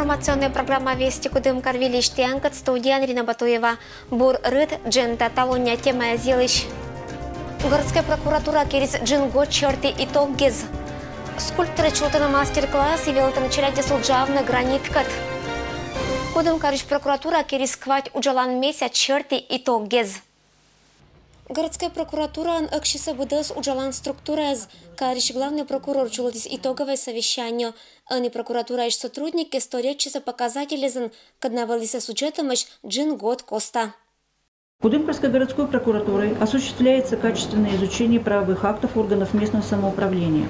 Информационная программа «Вести Кудымкар» Вилиштианкат, студия Ирина Батуева. Бур рыд джента талоня тема зелищ. Городская прокуратура через джинго черты итог гез. Скульпторы чулты на мастер-класс и велты началять суджавна граниткат. Кудымкарыш прокуратура через квать уджалан месяц черты итог гез. Городская прокуратура акшиса выдас уджалан структураз. Кариш главный прокурор чулатис итоговое совещание. Ани прокуратура и сотрудники сторечиса показатели зан каднавалиса сюжетомаш джин год коста. Кудымкарской городской прокуратурой осуществляется качественное изучение правовых актов органов местного самоуправления,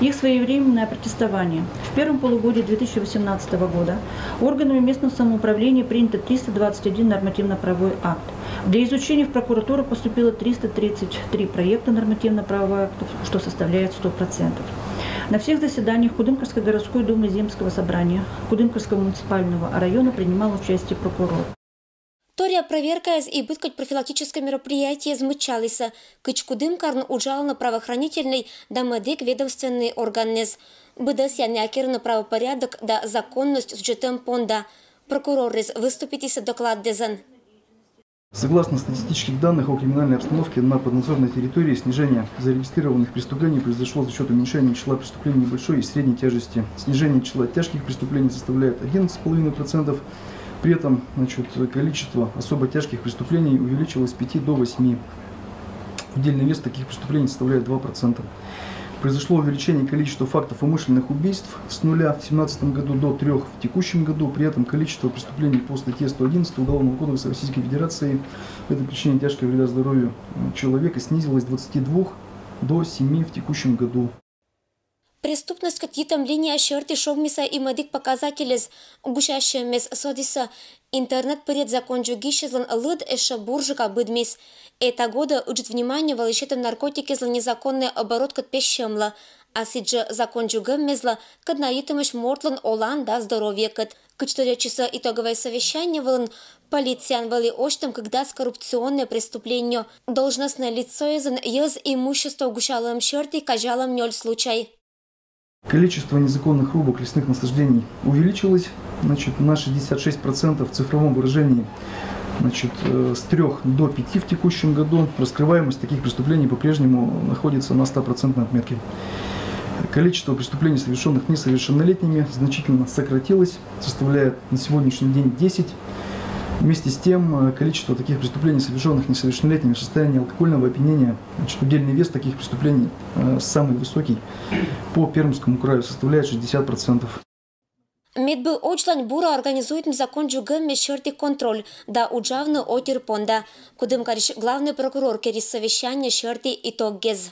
их своевременное протестование. В первом полугодии 2018 года органами местного самоуправления принято 321 нормативно-правовой акт. Для изучения в прокуратуру поступило 333 проекта нормативно-правовых актов, что составляет 100%. На всех заседаниях Кудымкарской городской думы Земского собрания Кудымкарского муниципального района принимал участие прокурор. Тория проверка и быткать профилактическое мероприятие измычалися. Кыч Кудымкарн уджал на правоохранительный да медик ведомственный органез. Быдас янякер на правопорядок да законность с учетом понда. Прокурор выступит и доклад дезен. Согласно статистических данных о криминальной обстановке на поднадзорной территории, снижение зарегистрированных преступлений произошло за счет уменьшения числа преступлений небольшой и средней тяжести. Снижение числа тяжких преступлений составляет 11,5%. При этом количество особо тяжких преступлений увеличилось с 5 до 8. Удельный вес таких преступлений составляет 2%. Произошло увеличение количества фактов умышленных убийств с 0 в 2017 году до 3 в текущем году. При этом количество преступлений по статье 111 Уголовного кодекса Российской Федерации, это причинение тяжкого вреда здоровью человека, снизилось с 22 до 7 в текущем году. Преступность какие-то линии черты шовмиса и медик показатели с угушащим мес содиса. Интернет перед закончугищезлан лыд эша буржика быдмис. Это года учит внимание волощетом наркотики зла незаконный оборот кат пещемла. А сиджа закончугам мезла кад наитымыш мортлан олан да здоровье кат. К 4 часа итоговое совещание волн полициан вали оштам, когда с коррупционное преступление. Должностное лицо из имущество угушалым черты кажалом ноль случай. Количество незаконных рубок лесных насаждений увеличилось на 66% в цифровом выражении, с 3 до 5 в текущем году. Раскрываемость таких преступлений по-прежнему находится на 100% отметке. Количество преступлений, совершенных несовершеннолетними, значительно сократилось, составляет на сегодняшний день 10. Вместе с тем, количество таких преступлений, совершенных несовершеннолетними в состоянии алкогольного опьянения, удельный вес таких преступлений самый высокий по Пермскому краю составляет 60%. Медбыл очлань бура организует закончугам черты контроль, да уджавны отир понда. Кудымкарыш главный прокурор керис совещание черты итог гез.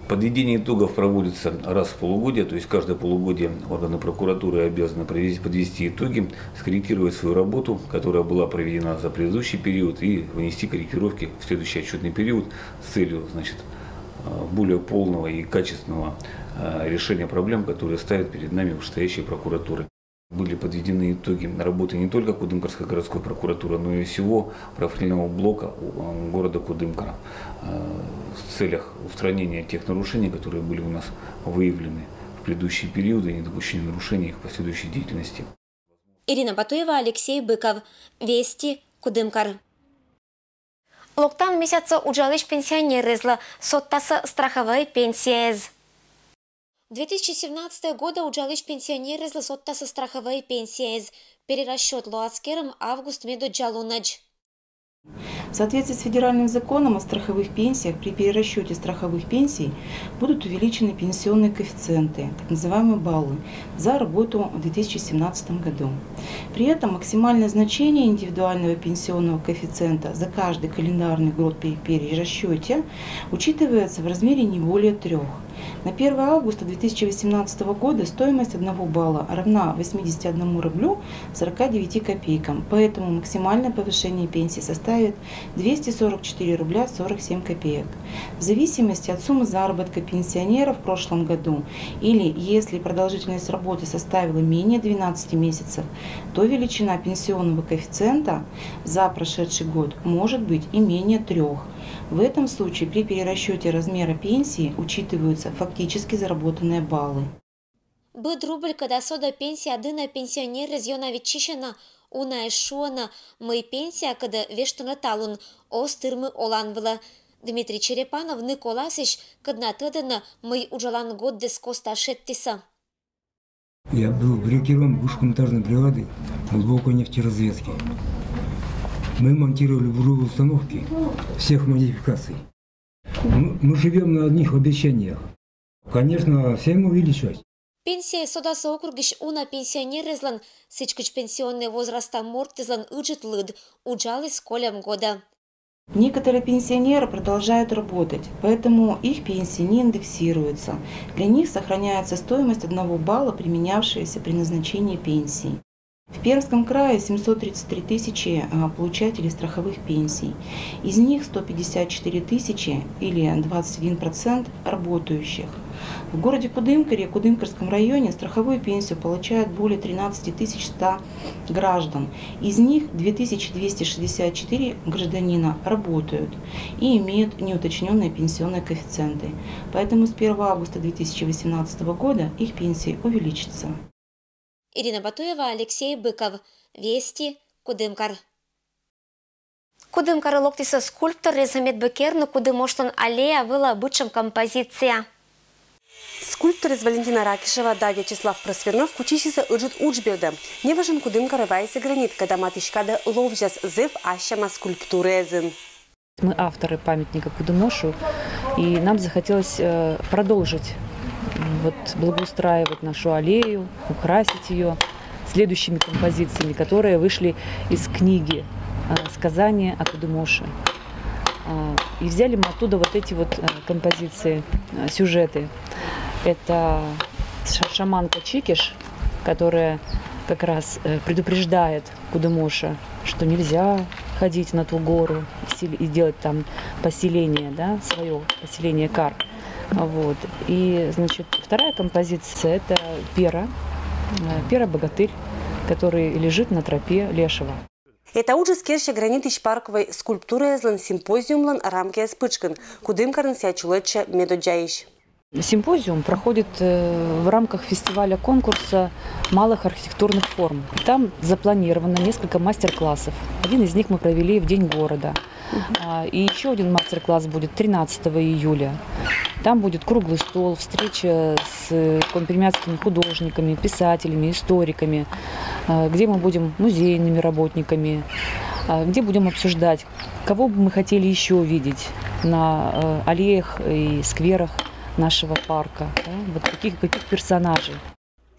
Подведение итогов проводится раз в полугодие, то есть каждое полугодие органы прокуратуры обязаны подвести итоги, скорректировать свою работу, которая была проведена за предыдущий период, и внести корректировки в следующий отчетный период с целью более полного и качественного решения проблем, которые ставят перед нами вышестоящие прокуратуры. Были подведены итоги работы не только Кудымкарской городской прокуратуры, но и всего правоохранительного блока города Кудымкара в целях устранения тех нарушений, которые были у нас выявлены в предыдущие периоды, и недопущения нарушений их последующей деятельности. Ирина Батуева, Алексей Быков. Вести Кудымкар. Локтан месяца уджалыш пенсионеры зла соттаса страховая пенсия. 2017 года уджалыш пенсионеры зла соттаса страховая пенсия. Перерасчет луацкером август меду джалунадж. В соответствии с федеральным законом о страховых пенсиях при перерасчете страховых пенсий будут увеличены пенсионные коэффициенты, так называемые баллы, за работу в 2017 году. При этом максимальное значение индивидуального пенсионного коэффициента за каждый календарный год при перерасчете учитывается в размере не более 3. На 1 августа 2018 года стоимость 1 балла равна 81 рублю 49 копейкам, поэтому максимальное повышение пенсии составит 244 рубля 47 копеек. В зависимости от суммы заработка пенсионера в прошлом году или если продолжительность работы составила менее 12 месяцев, то величина пенсионного коэффициента за прошедший год может быть и менее 3. В этом случае при перерасчете размера пенсии учитываются фактически заработанные баллы. Быд рубль, когда сода пенсия дына пенсионер из Йона Вичишина, уна эшона, мы пенсия, когда вештана талун, остырмы оланвала. Дмитрий Черепанов Николасич, когда тыдына мы уджалан год дискоста шеттиса. Я был бригадиром гуманитарной бригады глубокой нефтеразведки. Мы монтировали буровые установки всех модификаций. Мы живем на одних обещаниях. Конечно, всем увеличивать. Пенсия содаса округиш уна пенсионеризлан, сычкач пенсионный возраста мортизлан уджит лыд, уджалы с колем года. Некоторые пенсионеры продолжают работать, поэтому их пенсии не индексируются. Для них сохраняется стоимость 1 балла, применявшаяся при назначении пенсии. В Пермском крае 733 тысячи получателей страховых пенсий. Из них 154 тысячи или 21% работающих. В городе Кудымкаре и Кудымкарском районе страховую пенсию получают более 13 100 граждан. Из них 2264 гражданина работают и имеют неуточненные пенсионные коэффициенты. Поэтому с 1 августа 2018 года их пенсии увеличатся. Ирина Батуева, Алексей Быков. Вести, Кудымкар. Кудымкар локтиса скульптор Резамет Бекерну Кудымошлан аллея была бычем композиция. Скульптор из Валентина Ракишева да Вячеслав Просвернов кучищиса уджит учбилда. Не важен Кудымкар вайся гранит, когда матышкада ловжас зыв ащама скульптуры эзин. Мы авторы памятника Кудымошу, и нам захотелось продолжить благоустраивать нашу аллею, украсить ее следующими композициями, которые вышли из книги «Сказания о Кудымоше». И взяли мы оттуда вот эти вот композиции, сюжеты. Это шаманка Чикиш, которая как раз предупреждает Кудымоша, что нельзя ходить на ту гору и делать там поселение, да, свое поселение Кар. Вот. И, значит, вторая композиция – это Пера-богатырь, который лежит на тропе Лешего. Это уже скерще гранитыч парковой скульптуры злан симпозиумлан рамки спычкан, Кудымкарн сячулетча медоджаиш. Симпозиум проходит в рамках фестиваля-конкурса малых архитектурных форм. Там запланировано несколько мастер-классов. Один из них мы провели в День города. И еще один мастер-класс будет 13 июля. Там будет круглый стол, встреча с пермскими художниками, писателями, историками, где мы будем музейными работниками, где будем обсуждать, кого бы мы хотели еще увидеть на аллеях и скверах нашего парка, да? Вот каких персонажей.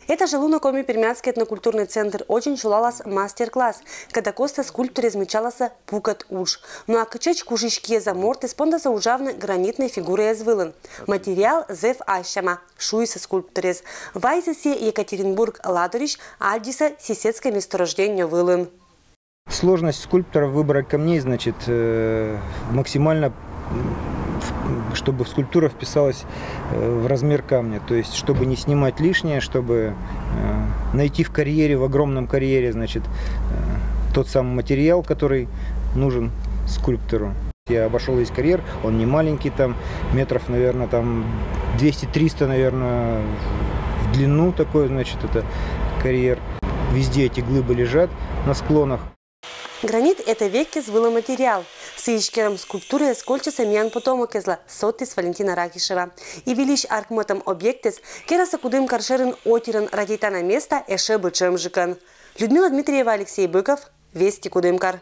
Это же Луна-Коми Пермяцкий этнокультурный центр очень чулалась мастер-класс, когда коста скульптуре измечалася пукат уж. Ну а качеч кужички за морты спондаса ужавны гранитной фигуры из вылын. Материал зев ащама, шуйса скульптурез. Вайзеси Екатеринбург Ладорич, Альдиса сисецкое месторождение вылын. Сложность скульптора в выборе камней, значит, максимально, чтобы скульптура вписалась в размер камня, то есть чтобы не снимать лишнее, чтобы найти в карьере, в огромном карьере, значит, тот самый материал, который нужен скульптору. Я обошел весь карьер, он не маленький, там метров, наверное, там 200-300, наверное, в длину такой, значит, это карьер. Везде эти глыбы лежат на склонах. Гранит – это веки звыло материал. С ичкером скульптуры скольчится мян потомок изла сотис Валентина Ракишева. И велищ аркмотом объектес, кераса Кудымкар шерен отиран радита на место эше бычем жикан. Людмила Дмитриева, Алексей Быков, Вести Кудымкар.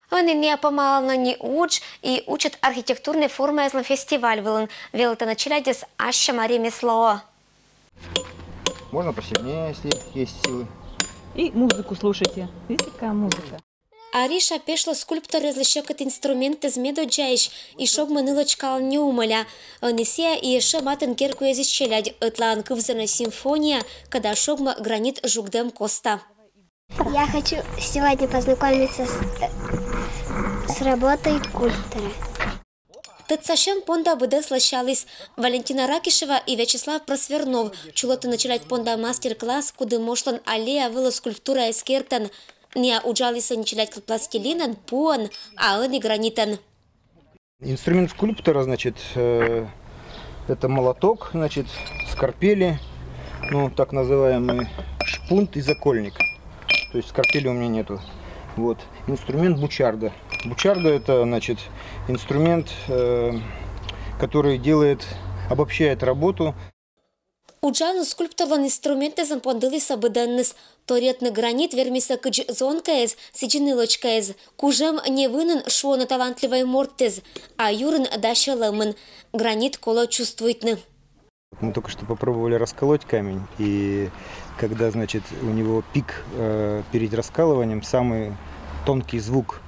Они не помално не уч и учат архитектурные формы из фестиваль вылын. Велта начали с ащама ремесло. Можно посильнее, если есть силы. И музыку слушайте. Видите, какая музыка? Ариша пешла скульптор различает инструменты из медоджаиш и шог манылочкал не умоля. Несия и еще матен керку изчелять отлан кывзана симфония, когда шогма гранит жугдем коста. Я хочу сегодня познакомиться с работой скульптора. Тацашем понда буде слышались Валентина Ракишева и Вячеслав Просвернов. Чулоты началять понда мастер-класс, куда мошлан аллея была скульптура из кертан. Не уджалися началять пластилинан, пуан, а он и гранитан. Инструмент скульптора, значит, это молоток, значит, скорпели, ну, так называемый шпунт и закольник. То есть скальпеля у меня нету. Вот. Инструмент бучарда. Бучарда — это, значит, инструмент, который обобщает работу. Уджану скульпторлан инструменты зампондилися биденнис. Торетный гранит вермиса кыч зонкаез, сичинилочкаез. Кужем не вынен шуоно талантливый морттез, а юрын даща лымын. Гранит коло чувствуйтны. Мы только что попробовали расколоть камень, и когда, значит, у него пик перед раскалыванием, самый тонкий звук,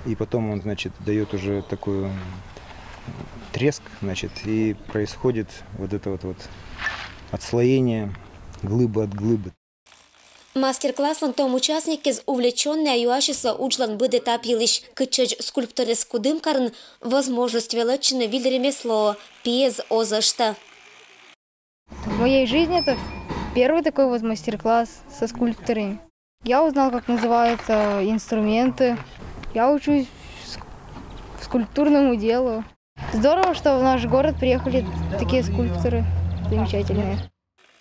и потом он, значит, дает уже такой треск, значит, и происходит вот это вот отслоение глыбы от глыбы. Мастер-класслан том участники с увлеченной аюашиса учлан быд этап елиш кычач скульпторы с кудымкарын возможность величины вид ремесло пез озашта. В моей жизни это первый такой вот мастер-класс со скульпторами. Я узнал, как называются инструменты. Я учусь скульптурному делу. Здорово, что в наш город приехали такие скульпторы замечательные.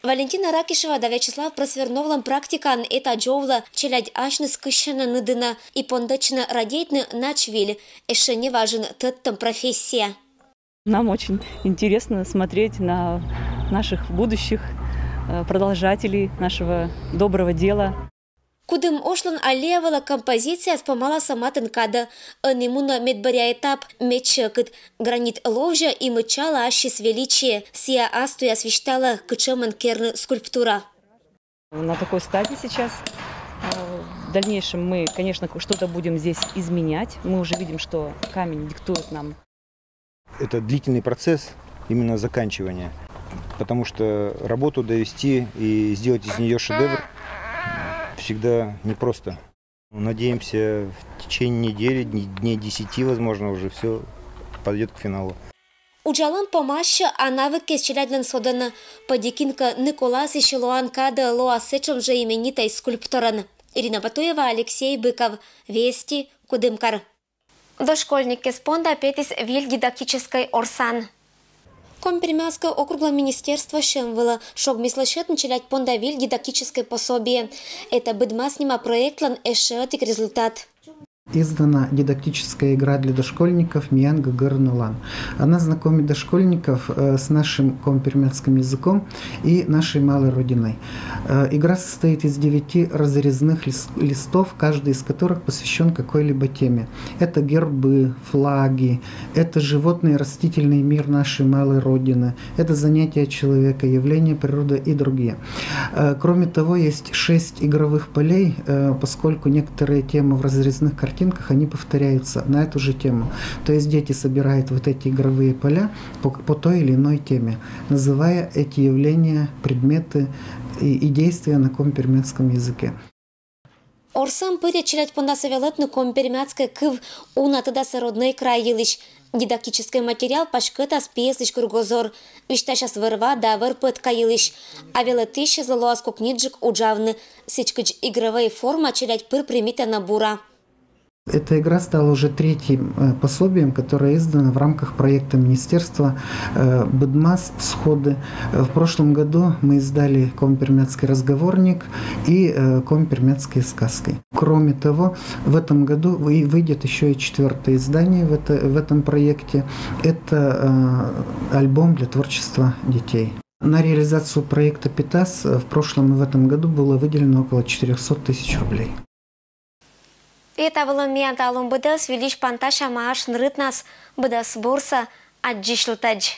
Валентина Ракишева да Вячеслав просверновлан практикан это джовла челядь ашны скыщена ныдына и пондачна радейтны начвиль. Эше не важен тэттам профессия. Нам очень интересно смотреть на наших будущих продолжателей нашего доброго дела. Кудым ошлан аллеевала композиция спомала сама тынкада. Анимуна медбаря этап мечекыт. Гранит ложа и мычала ашис величие. Сия астуя освещала кычеман керны скульптура. На такой стадии сейчас. В дальнейшем мы, конечно, что-то будем здесь изменять. Мы уже видим, что камень диктует нам. Это длительный процесс именно заканчивания. Потому что работу довести и сделать из нее шедевр всегда непросто. Надеемся, в течение недели, дней 10, возможно, уже все подойдет к финалу. Уджалан помаща, а навыки щелядлен содана. Подикинка Николас и Шилуан Када Лоасечом же именитой скульпторан. Ирина Батуева, Алексей Быков. Вести, Кудымкар. Дошкольники с понда петис виль дидактической Орсан. Компермянское округлое министерство шемвела, шок мислышет началять пондавиль дидактическое пособие. Это быдма снима проектлан эшеотик результат. Издана дидактическая игра для дошкольников «Миянга Горнулан». Она знакомит дошкольников с нашим компермянским языком и нашей малой родиной. Игра состоит из 9 разрезных листов, каждый из которых посвящен какой-либо теме. Это гербы, флаги, это животный и растительный мир нашей малой родины, это занятия человека, явления природы и другие. Кроме того, есть 6 игровых полей, поскольку некоторые темы в разрезных картинках они повторяются на эту же тему. То есть дети собирают вот эти игровые поля по той или иной теме, называя эти явления, предметы и действия на компермянском языке. Орсам пыря челять пондасавелетну компермянская кыв уна тогда сородной край елищ. Дидактический материал пашкета спеслищ кругозор. Вишта сейчас вырва да вырпытка елищ. А велетыще злоаску книджик уджавны. Сичкыч игровая форма челять пыр примита на бура. Эта игра стала уже 3-м пособием, которое издано в рамках проекта министерства «Быдмас. Всходы». В прошлом году мы издали компермянский разговорник и компермянские сказки. Кроме того, в этом году выйдет еще и 4-е издание в этом проекте. Это альбом для творчества детей. На реализацию проекта «Питас» в прошлом и в этом году было выделено около 400 тысяч рублей. Это было миянталум быдас велич панташа мааш нрытнас быдас бурса аджишлтадж.